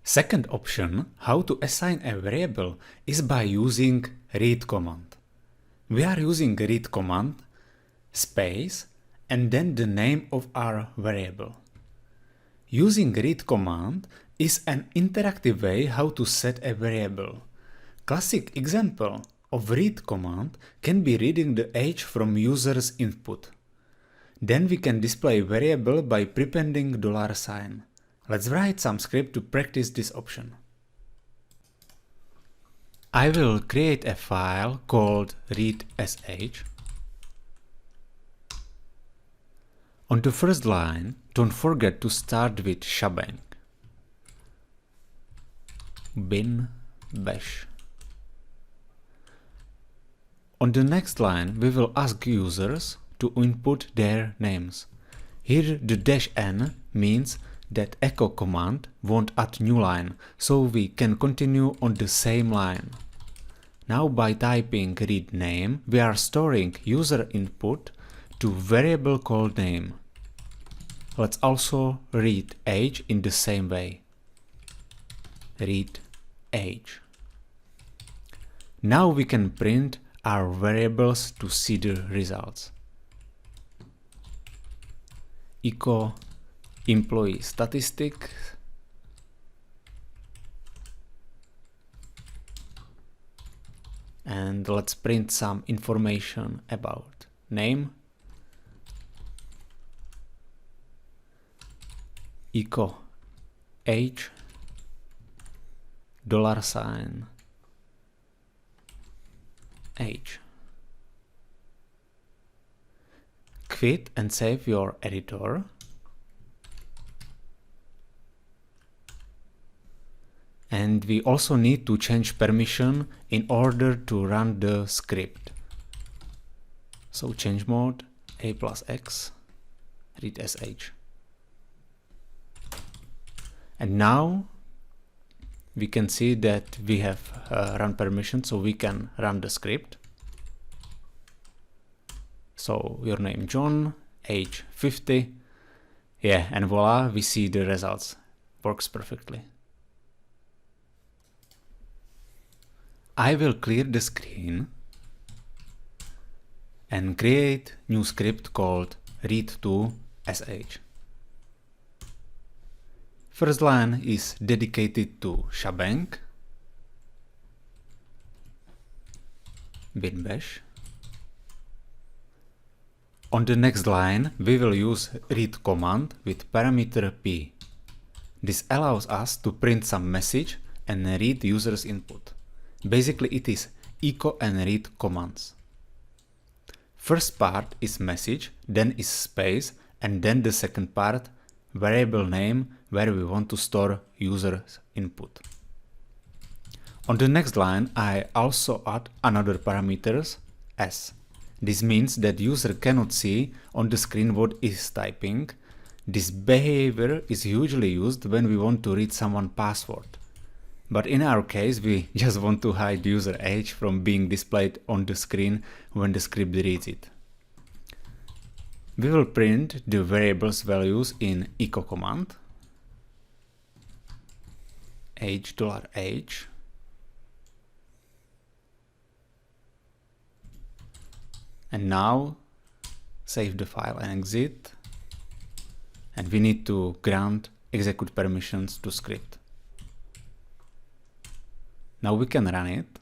Second option, how to assign a variable, is by using read command. We are using read command, space, and then the name of our variable. Using read command is an interactive way how to set a variable. Classic example of read command can be reading the age from user's input. Then we can display variable by prepending $sign. Let's write some script to practice this option. I will create a file called read.sh. On the first line, don't forget to start with shebang. Bin bash. On the next line, we will ask users to input their names. Here the -n means that echo command won't add new line, so we can continue on the same line. Now by typing read name, we are storing user input to variable called name. Let's also read age in the same way. Read age. Now we can print our variables to see the results. Echo employee statistic, and let's print some information about name, echo age, $sign age. Quit and save your editor. And we also need to change permission in order to run the script. So change mode, a+x, read.sh. And now we can see that we have run permission, so we can run the script. So your name John, age 50, yeah, and voila, we see the results. Works perfectly. I will clear the screen and create new script called read2sh. First line is dedicated to shebang, bin bash. On the next line, we will use read command with parameter p. This allows us to print some message and read user's input. Basically, it is echo and read commands. First part is message, then is space, and then the second part, variable name, where we want to store user's input. On the next line, I also add another parameters, s. This means that user cannot see on the screen what is typing. This behavior is usually used when we want to read someone's password. But in our case, we just want to hide user age from being displayed on the screen when the script reads it. We will print the variables values in echo command, age $age, and now save the file and exit, and we need to grant execute permissions to script. Now we can run it.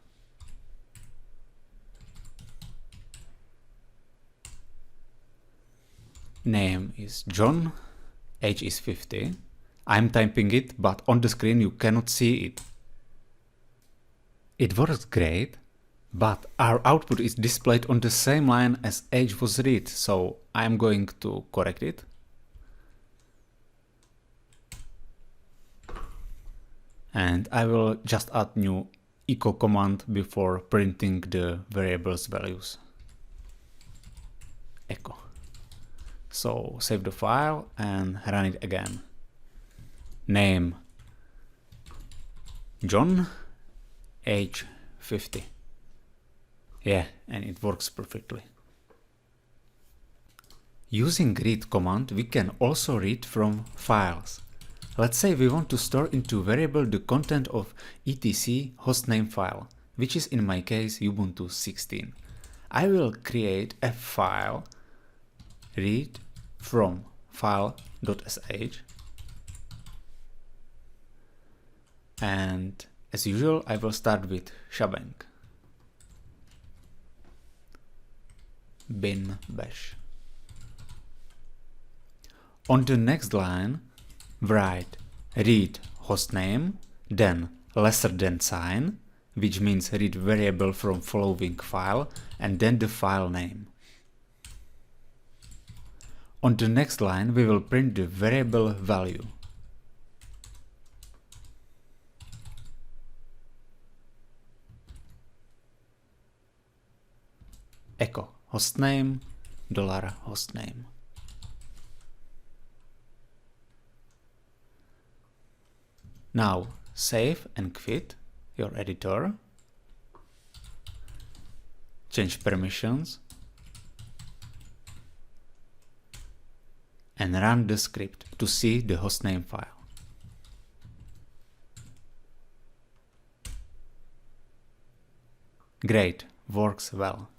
Name is John, age is 50. I'm typing it, but on the screen you cannot see it. It works great, but our output is displayed on the same line as age was read, so I'm going to correct it. And I will just add new echo command before printing the variables values. Echo. So save the file and run it again. Name John, age 50. Yeah, and it works perfectly. Using read command, we can also read from files. Let's say we want to store into variable the content of etc hostname file, which is in my case Ubuntu 16. I will create a file read from file.sh, and as usual I will start with shebang bin bash. On the next line write read hostname, then lesser than sign, which means read variable from following file, and then the file name. On the next line we will print the variable value. Echo hostname $hostname. Now save and quit your editor, change permissions, and run the script to see the hostname file. Great, works well.